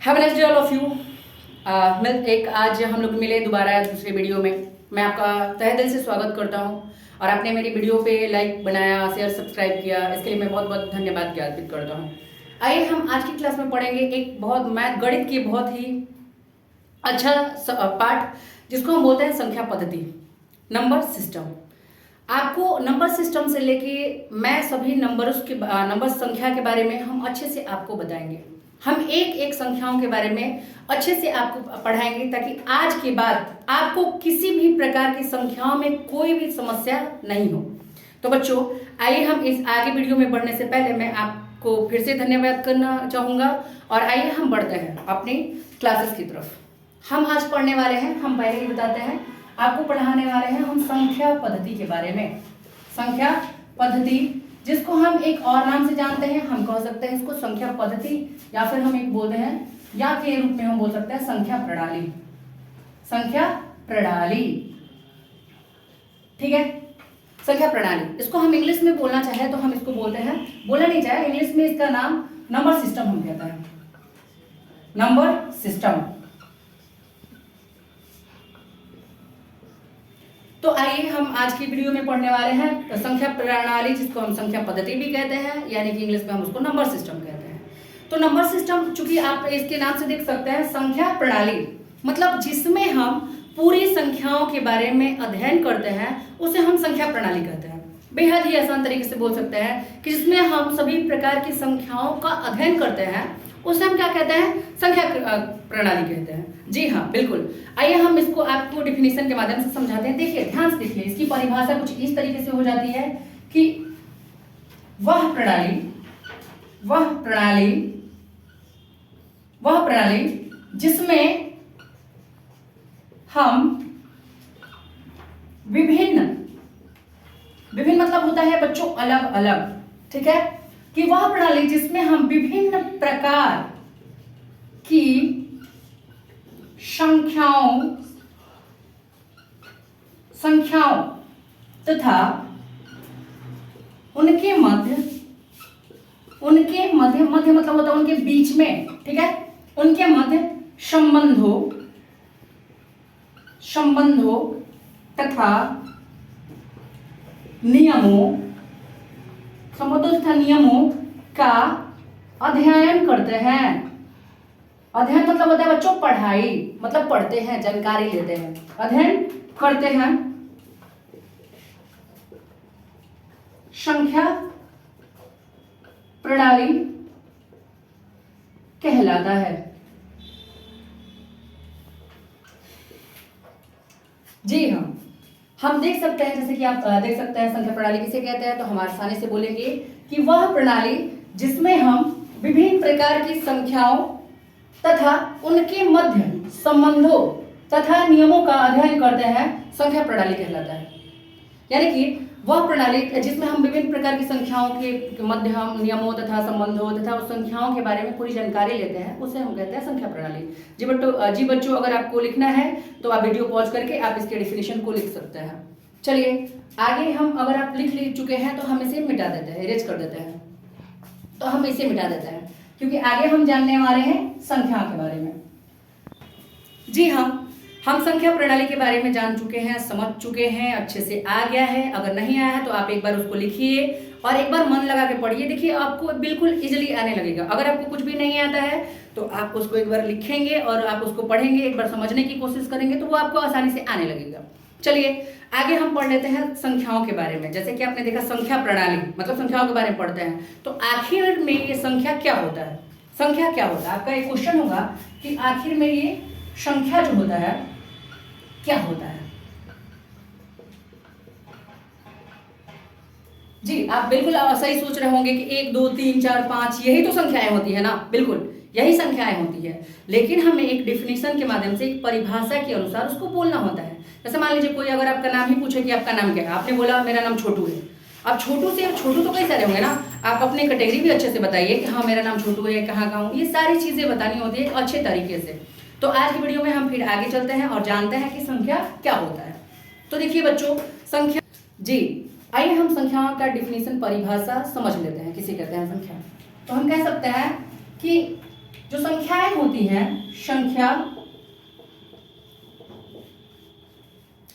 Have a nice day all of you. आज हम लोग मिले दोबारा दूसरे वीडियो में। मैं आपका तहे दिल से स्वागत करता हूं और आपने मेरी वीडियो पे लाइक बनाया, शेयर, सब्सक्राइब किया, इसके लिए मैं बहुत बहुत धन्यवाद ज्ञापित करता हूं। आइए हम आज की क्लास में पढ़ेंगे एक बहुत मैथ गणित की बहुत ही अच्छा पार्ट जिसको हम बोलते हैं संख्या पद्धति, नंबर सिस्टम। आपको नंबर सिस्टम से लेके मैं सभी नंबर संख्या के बारे में हम अच्छे से आपको बताएंगे। हम एक एक संख्याओं के बारे में अच्छे से आपको पढ़ाएंगे ताकि आज के बाद आपको किसी भी प्रकार की संख्याओं में कोई भी समस्या नहीं हो। तो बच्चों आइए हम इस आगे वीडियो में बढ़ने से पहले मैं आपको फिर से धन्यवाद करना चाहूँगा और आइए हम बढ़ते हैं अपनी क्लासेस की तरफ। हम आज पढ़ने वाले हैं, हम पहले ही बताते हैं, आपको पढ़ाने वाले हैं हम संख्या पद्धति के बारे में। संख्या पद्धति जिसको हम एक और नाम से जानते हैं, हम कह सकते हैं इसको संख्या पद्धति या फिर हम एक बोलते हैं या के रूप में हम बोल सकते हैं संख्या प्रणाली। संख्या प्रणाली, ठीक है, संख्या प्रणाली। इसको हम इंग्लिश में बोलना चाहे तो हम इसको बोलते हैं, बोलना नहीं चाहे इंग्लिश में इसका नाम नंबर सिस्टम हम कहते हैं, नंबर सिस्टम। तो आइए हम आज की वीडियो में पढ़ने वाले हैं संख्या प्रणाली जिसको हम संख्या पद्धति भी कहते हैं, यानी कि इंग्लिश में हम उसको नंबर सिस्टम कहते हैं। तो नंबर सिस्टम चूंकि आप इसके नाम से देख सकते हैं संख्या प्रणाली मतलब जिसमें हम पूरी संख्याओं के बारे में अध्ययन करते हैं उसे हम संख्या प्रणाली कहते हैं। बेहद ही आसान तरीके से बोल सकते हैं कि जिसमें हम सभी प्रकार की संख्याओं का अध्ययन करते हैं उसे हम क्या कहते हैं, संख्या प्रणाली कहते हैं। जी हाँ बिल्कुल। आइए हम इसको आपको डिफिनेशन के माध्यम से समझाते हैं। देखिए ध्यान से देखिए, इसकी परिभाषा कुछ इस तरीके से हो जाती है कि वह प्रणाली जिसमें हम विभिन्न मतलब होता है बच्चों अलग अलग, ठीक है, कि वह प्रणाली जिसमें हम विभिन्न प्रकार की संख्याओं तथा उनके मध्य मतलब होता है उनके बीच में, ठीक है, उनके मध्य संबंधों तथा नियमों का अध्ययन करते हैं। अध्ययन मतलब होता है बच्चों पढ़ाई, मतलब पढ़ते हैं, जानकारी लेते हैं, अध्ययन करते हैं। संख्या प्रणाली कहलाता है। जी हाँ, हम देख सकते हैं, जैसे कि आप देख सकते हैं संख्या प्रणाली किसे कहते हैं, तो हम आसानी से बोलेंगे कि वह प्रणाली जिसमें हम विभिन्न प्रकार की संख्याओं तथा उनके मध्य संबंधों तथा नियमों का अध्ययन करते हैं संख्या प्रणाली कहलाता है। यानी कि वह प्रणाली जिसमें हम विभिन्न प्रकार की संख्याओं के मध्य हम नियमों तथा संबंधों तथा उस संख्याओं के बारे में पूरी जानकारी लेते हैं, उसे हम कहते हैं संख्या प्रणाली। जी बच्चों अगर आपको लिखना है तो आप वीडियो पॉज करके आप इसके डिफिनेशन को लिख सकते हैं। चलिए आगे हम, अगर आप लिख चुके हैं तो हम इसे मिटा देते हैं, इरेज कर देते हैं, तो हम इसे मिटा देते हैं क्योंकि आगे हम जानने वाले हैं संख्या के बारे में। जी हाँ, हम संख्या प्रणाली के बारे में जान चुके हैं, समझ चुके हैं, अच्छे से आ गया है। अगर नहीं आया है तो आप एक बार उसको लिखिए और एक बार मन लगा के पढ़िए, देखिए आपको बिल्कुल इजीली आने लगेगा। अगर आपको कुछ भी नहीं आता है तो आप उसको एक बार लिखेंगे और आप उसको पढ़ेंगे, एक बार समझने की कोशिश करेंगे तो वो आपको आसानी से आने लगेगा। चलिए आगे हम पढ़ लेते हैं संख्याओं के बारे में। जैसे कि आपने देखा संख्या प्रणाली मतलब संख्याओं के बारे में पढ़ते हैं, तो आखिर में ये संख्या क्या होता है, संख्या क्या होता है। आपका एक क्वेश्चन होगा कि आखिर में ये संख्या जो होता है क्या होता है। जी आप बिल्कुल सही सोच रहे होंगे कि 1 2 3 4 5 यही तो संख्याएं होती है ना, बिल्कुल यही संख्याएं होती है, लेकिन हमें एक डिफिनेशन के माध्यम से एक परिभाषा के अनुसार उसको बोलना होता है। जैसे मान लीजिए कोई अगर आपका नाम ही पूछे कि आपका नाम क्या है, आपने बोला मेरा नाम छोटू है। अब छोटू तो कई सारे होंगे ना, आप अपने कैटेगरी भी अच्छे से बताइए कि हाँ मेरा नाम छोटू है, कहाँ का हूँ, ये सारी चीजें बतानी होती है अच्छे तरीके से। तो आज की वीडियो में हम फिर आगे चलते हैं और जानते हैं कि संख्या क्या होता है। तो देखिए बच्चों संख्या, जी आइए हम संख्याओं का डिफिनेशन परिभाषा समझ लेते हैं, किसे कहते हैं संख्या। तो हम कह सकते हैं कि जो संख्याएं होती हैं,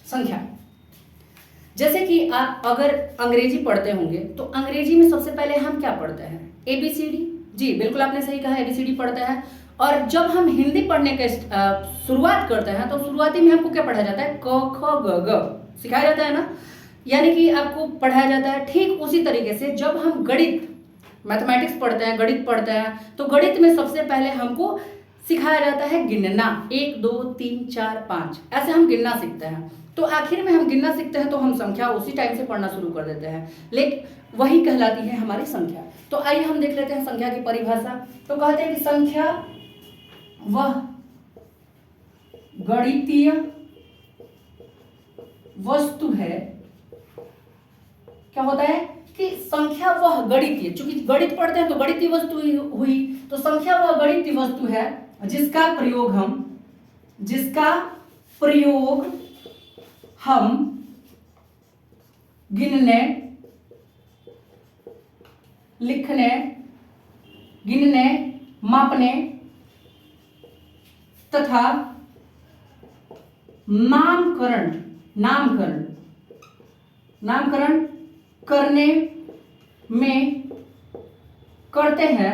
संख्या जैसे कि आप अगर अंग्रेजी पढ़ते होंगे तो अंग्रेजी में सबसे पहले हम क्या पढ़ते हैं? ABCD। जी बिल्कुल आपने सही कहा, ABCD पढ़ते हैं। और जब हम हिंदी पढ़ने के शुरुआत करते हैं तो शुरुआती में हमको क्या पढ़ाया जाता है? क ख ग घ सिखाया जाता है ना, यानी कि आपको पढ़ाया जाता है। ठीक उसी तरीके से जब हम गणित मैथमेटिक्स पढ़ते हैं, गणित पढ़ते हैं, तो गणित में सबसे पहले हमको सिखाया जाता है गिनना। 1 2 3 4 5 ऐसे हम गिनना सीखते हैं। तो आखिर में हम गिनना सीखते हैं तो हम संख्या उसी टाइम से पढ़ना शुरू कर देते हैं, लेकिन वही कहलाती है हमारी संख्या। तो आइए हम देख लेते हैं संख्या की परिभाषा। तो कहते हैं कि संख्या वह गणितीय वस्तु है। क्या होता है कि संख्या वह गणितीय, चूंकि गणित पढ़ते हैं तो गणितीय वस्तु हुई, तो संख्या वह गणितीय वस्तु है जिसका प्रयोग हम गिनने, लिखने, गिनने, मापने तथा नामकरण करने में करते हैं,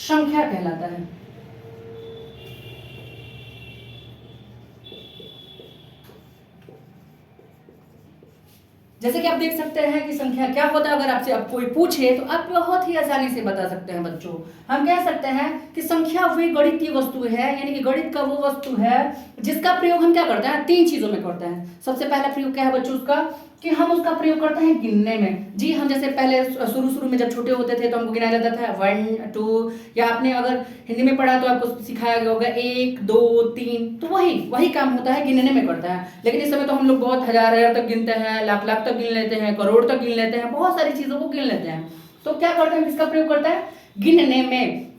संख्या कहलाता है। जैसे कि आप देख सकते हैं कि संख्या क्या होता है। अगर आपसे कोई पूछे तो आप बहुत ही आसानी से बता सकते हैं बच्चों। हम कह सकते हैं कि संख्या वही गणितीय वस्तु है, यानी कि गणित का वो वस्तु है जिसका प्रयोग हम क्या करते हैं? 3 चीजों में करते हैं। सबसे पहला प्रयोग क्या है बच्चों उसका? कि हम उसका प्रयोग करते हैं गिनने में। जी हम जैसे पहले शुरू में जब छोटे होते थे तो हमको गिनाया जाता था 1 2, या आपने अगर हिंदी में पढ़ा तो आपको सिखाया गया होगा 1 2 3। तो वही काम होता है, गिनने में करता है। लेकिन इस समय तो हम लोग बहुत हजार तक गिनते हैं, लाख तक गिन लेते हैं, करोड़ तक गिन लेते हैं, बहुत सारी चीजों को गिन लेते हैं। तो क्या करते हैं? किसका प्रयोग करता है? गिनने में।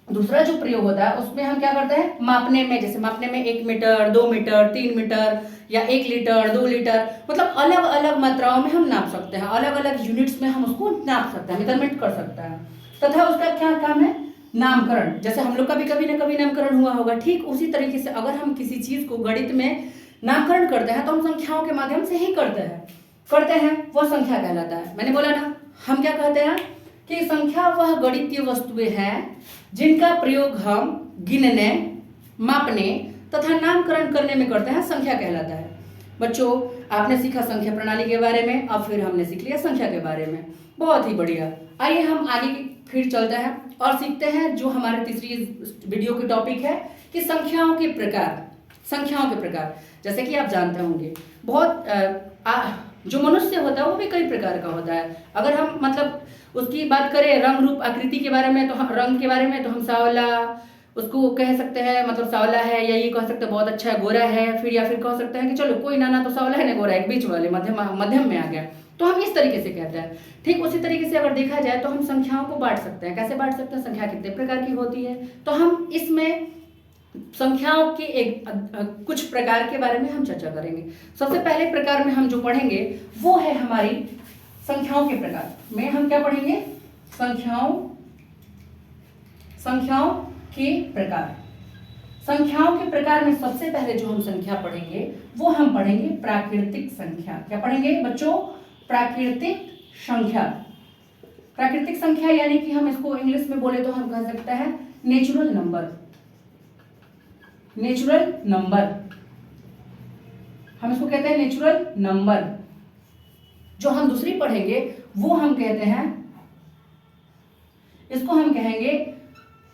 दूसरा जो प्रयोग होता है उसमें हम क्या करते हैं? मापने में। जैसे मापने में 1 मीटर 2 मीटर 3 मीटर या 1 लीटर 2 लीटर, मतलब अलग अलग मात्राओं में हम नाप सकते हैं, अलग अलग यूनिट्स में हम उसको नाप सकते हैं, मेजरमेंट कर सकते हैं। तथा उसका क्या काम है? नामकरण। जैसे हम लोग का भी कभी ना कभी नामकरण हुआ होगा, ठीक उसी तरीके से अगर हम किसी चीज को गणित में नामकरण करते हैं तो हम संख्याओं के माध्यम से ही करते हैं, वह संख्या कहलाता है। मैंने बोला ना, हम क्या कहते हैं कि संख्या वह गणितीय वस्तुएं हैं जिनका प्रयोग हम गिनने, मापने तथा नामकरण करने में करते हैं, संख्या कहलाता है। बच्चों आपने सीखा संख्या प्रणाली के बारे में, अब फिर हमने सीख लिया संख्या के बारे में। बहुत ही बढ़िया। आइए हम आगे फिर चलते हैं और सीखते हैं जो हमारे तीसरी वीडियो की टॉपिक है कि संख्याओं के प्रकार। जैसे कि आप जानते होंगे बहुत जो मनुष्य होता है वो भी कई प्रकार का होता है। अगर हम मतलब उसकी बात करें रंग रूप आकृति के बारे में, तो हम रंग के बारे में तो हम सांवला उसको कह सकते हैं, मतलब सांवला है, या ये कह सकते हैं बहुत अच्छा है, गोरा है, फिर या फिर कह सकते हैं कि चलो कोई ना तो सांवला है ना गोरा है, बीच वाले मध्यम में आ गया, तो हम इस तरीके से कहते हैं। ठीक उसी तरीके से अगर देखा जाए तो हम संख्याओं को बांट सकते हैं। कैसे बांट सकते हैं? संख्या कितने प्रकार की होती है, तो हम इसमें संख्याओं के कुछ प्रकार के बारे में हम चर्चा करेंगे। सबसे पहले प्रकार में हम जो पढ़ेंगे वो है हमारी संख्याओं के प्रकार में। हम क्या पढ़ेंगे? संख्याओं के प्रकार। संख्याओं के प्रकार में सबसे पहले जो हम संख्या पढ़ेंगे वो हम पढ़ेंगे प्राकृतिक संख्या। क्या पढ़ेंगे बच्चों? प्राकृतिक संख्या। प्राकृतिक संख्या यानी कि हम इसको इंग्लिश में बोले तो हम कह सकते हैं नेचुरल नंबर। हम इसको कहते हैं नेचुरल नंबर। जो हम दूसरी पढ़ेंगे वो हम कहते हैं, इसको हम कहेंगे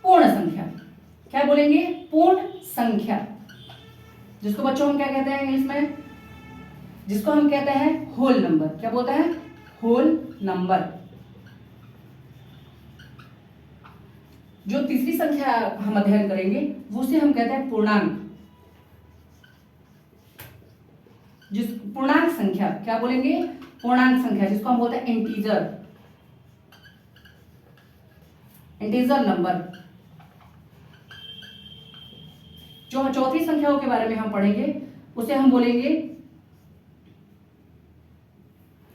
पूर्ण संख्या। क्या बोलेंगे? पूर्ण संख्या। जिसको बच्चों हम क्या कहते हैं इंग्लिश में? जिसको हम कहते हैं होल नंबर। क्या बोलते हैं? Whole number. जो तीसरी संख्या हम अध्ययन करेंगे उसे हम कहते हैं पूर्णांक। पूर्णांक संख्या। क्या बोलेंगे? पूर्णांक संख्या, जिसको हम बोलते हैं इंटीजर नंबर। जो चौथी संख्याओं के बारे में हम पढ़ेंगे उसे हम बोलेंगे,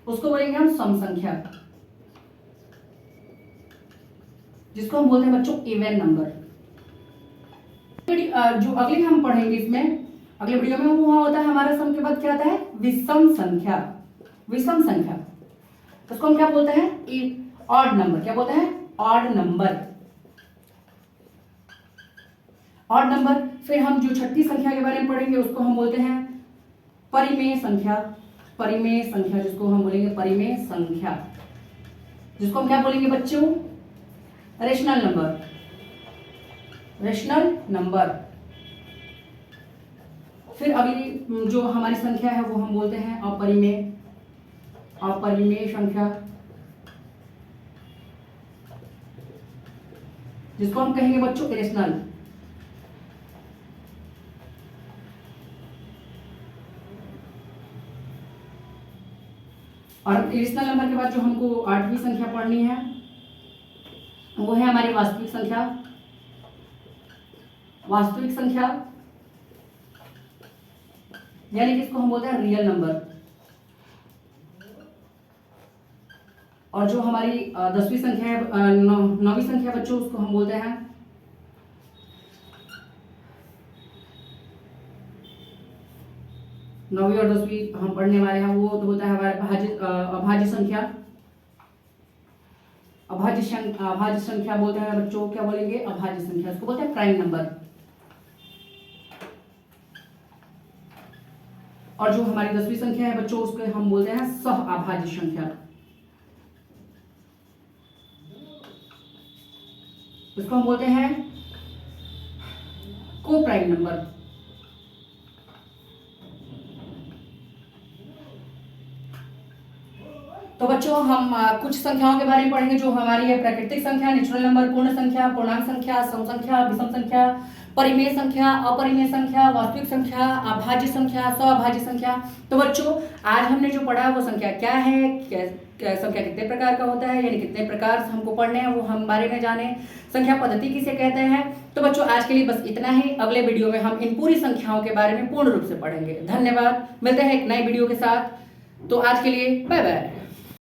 उसको बोलेंगे हम सम संख्या। जिसको हम बोलते हैं बच्चों इवन नंबर। जो अगली हम पढ़ेंगे इसमें अगले वीडियो में, वो होता है हमारा सम के बाद क्या आता है, विषम संख्या। विषम संख्या उसको हम क्या बोलते हैं, ऑड नंबर। क्या बोलते हैं, ऑड नंबर। Odd number. फिर हम जो छठी संख्या के बारे में पढ़ेंगे उसको हम बोलते हैं परिमेय संख्या। परिमेय संख्या जिसको हम बोलेंगे परिमेय संख्या, जिसको हम क्या बोलेंगे बच्चों, रेशनल नंबर। Rational number. फिर अगली जो हमारी संख्या है वो हम बोलते हैं अपरिमेय। अपरिमेय संख्या, जिसको हम कहेंगे बच्चों इरेशनल। और इरेशनल नंबर के बाद जो हमको 8वीं संख्या पढ़नी है वो है हमारी वास्तविक संख्या। वास्तविक संख्या यानी कि इसको हम बोलते हैं रियल नंबर। और जो हमारी 10वीं संख्या है, 9वीं संख्या बच्चों, उसको हम बोलते हैं नौवीं और 10वीं हम पढ़ने वाले हैं, वो तो होता है हमारे अभाज्य संख्या। अभाज्य संख्या बोलते हैं बच्चों, क्या बोलेंगे, अभाज्य संख्या। उसको बोलते हैं प्राइम नंबर। और जो हमारी 10वीं संख्या है बच्चों, उसको हम बोलते हैं सह अभाज्य संख्या। उसको हम बोलते हैं को प्राइम नंबर। तो बच्चों हम कुछ संख्याओं के बारे में पढ़ेंगे जो हमारी है प्राकृतिक संख्या, नेचुरल नंबर, पूर्ण संख्या, पूर्णांक संख्या, सम संख्या, विषम संख्या, परिमेय संख्या, अपरिमेय संख्या, वास्तविक संख्या, अभाज्य संख्या, सअभाज्य संख्या। तो बच्चों आज हमने जो पढ़ा वो संख्या क्या है, संख्या कितने प्रकार का होता है, यानी कितने प्रकार हमको पढ़ने हैं वो हम बारे में जाने, संख्या पद्धति किसे कहते हैं। तो बच्चों आज के लिए बस इतना ही। अगले वीडियो में हम इन पूरी संख्याओं के बारे में पूर्ण रूप से पढ़ेंगे। धन्यवाद, मिलते हैं एक नए वीडियो के साथ। तो आज के लिए बाय बाय।